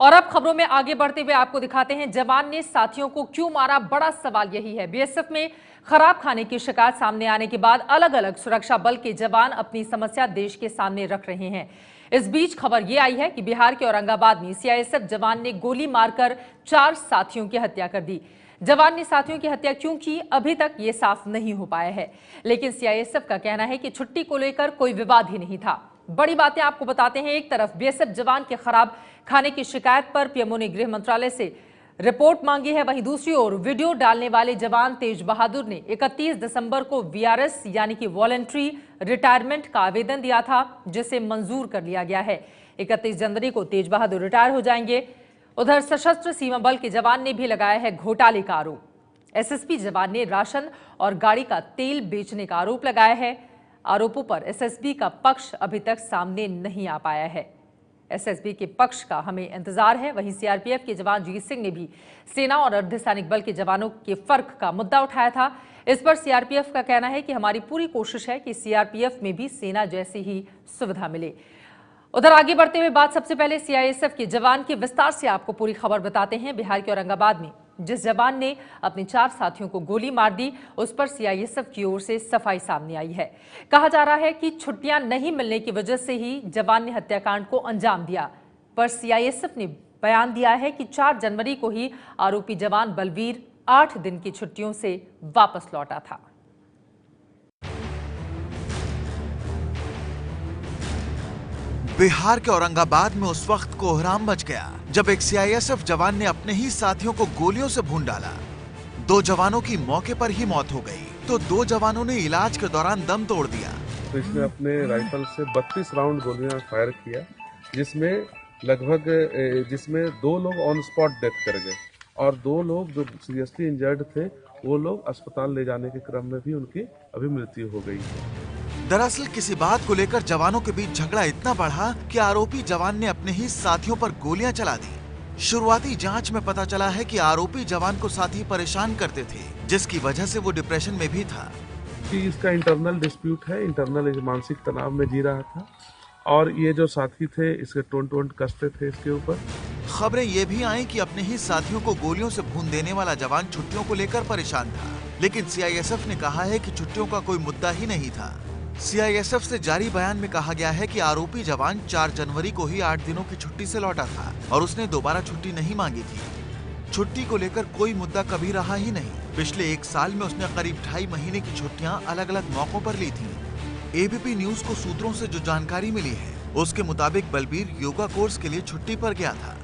और अब खबरों में आगे बढ़ते हुए आपको दिखाते हैं जवान ने साथियों को क्यों मारा। बड़ा सवाल यही है। बीएसएफ में खराब खाने की शिकायत सामने आने के बाद अलग अलग सुरक्षा बल के जवान अपनी समस्या देश के सामने रख रहे हैं। इस बीच खबर यह आई है कि बिहार के औरंगाबाद में सीआईएसएफ जवान ने गोली मारकर 4 साथियों की हत्या कर दी। जवान ने साथियों की हत्या क्यों की, अभी तक ये साफ नहीं हो पाया है, लेकिन सीआईएसएफ का कहना है कि छुट्टी को लेकर कोई विवाद ही नहीं था। बड़ी बातें आपको बताते हैं। एक तरफ बीएसएफ जवान के खराब खाने की शिकायत पर पीएमओ ने गृह मंत्रालय से रिपोर्ट मांगी है, वहीं दूसरी ओर वीडियो डालने वाले जवान तेज बहादुर ने 31 दिसंबर को वीआरएस यानी कि वॉलंटरी रिटायरमेंट का आवेदन दिया था, जिसे मंजूर कर लिया गया है। 31 जनवरी को तेज बहादुर रिटायर हो जाएंगे। उधर सशस्त्र सीमा बल के जवान ने भी लगाया है घोटाले का आरोप। एसएसपी जवान ने राशन और गाड़ी का तेल बेचने का आरोप लगाया है। आरोपों पर एसएसबी का पक्ष अभी तक सामने नहीं आ पाया है। एसएसबी के पक्ष का हमें इंतजार है। वहीं सीआरपीएफ के जवान जीत सिंह ने भी सेना और अर्धसैनिक बल के जवानों के फर्क का मुद्दा उठाया था। इस पर सीआरपीएफ का कहना है कि हमारी पूरी कोशिश है कि सीआरपीएफ में भी सेना जैसी ही सुविधा मिले। उधर आगे बढ़ते हुए बात सबसे पहले सीआईएसएफ के जवान के विस्तार से आपको पूरी खबर बताते हैं। बिहार के औरंगाबाद में जिस जवान ने अपने 4 साथियों को गोली मार दी, उस पर सीआईएसएफ की ओर से सफाई सामने आई है। कहा जा रहा है कि छुट्टियां नहीं मिलने की वजह से ही जवान ने हत्याकांड को अंजाम दिया, पर सीआईएसएफ ने बयान दिया है कि 4 जनवरी को ही आरोपी जवान बलवीर 8 दिन की छुट्टियों से वापस लौटा था। बिहार के औरंगाबाद में उस वक्त कोहराम मच गया जब एक सीआईएसएफ जवान ने अपने ही साथियों को गोलियों से भून डाला। 2 जवानों की मौके पर ही मौत हो गई, तो 2 जवानों ने इलाज के दौरान दम तोड़ दिया। तो इसने अपने राइफल से 32 राउंड गोलियां फायर किया, जिसमें 2 लोग ऑन स्पॉट डेथ कर गए और 2 लोग जो सीरियसली इंजर्ड थे वो लोग अस्पताल ले जाने के क्रम में भी उनकी अभी मृत्यु हो गई। दरअसल किसी बात को लेकर जवानों के बीच झगड़ा इतना बढ़ा कि आरोपी जवान ने अपने ही साथियों पर गोलियां चला दी। शुरुआती जांच में पता चला है कि आरोपी जवान को साथी परेशान करते थे, जिसकी वजह से वो डिप्रेशन में भी था। कि इसका इंटरनल डिस्प्यूट है, इंटरनल मानसिक तनाव में जी रहा था और ये जो साथी थे इसके टोंट कसते थे इसके ऊपर। खबरें ये भी आई कि अपने ही साथियों को गोलियों से भून देने वाला जवान छुट्टियों को लेकर परेशान था, लेकिन सीआईएसएफ ने कहा है कि छुट्टियों का कोई मुद्दा ही नहीं था। सीआईएसएफ से जारी बयान में कहा गया है कि आरोपी जवान 4 जनवरी को ही 8 दिनों की छुट्टी से लौटा था और उसने दोबारा छुट्टी नहीं मांगी थी। छुट्टी को लेकर कोई मुद्दा कभी रहा ही नहीं। पिछले 1 साल में उसने करीब 2.5 महीने की छुट्टियां अलग अलग मौकों पर ली थी। एबीपी न्यूज को सूत्रों से जो जानकारी मिली है, उसके मुताबिक बलबीर योगा कोर्स के लिए छुट्टी पर गया था।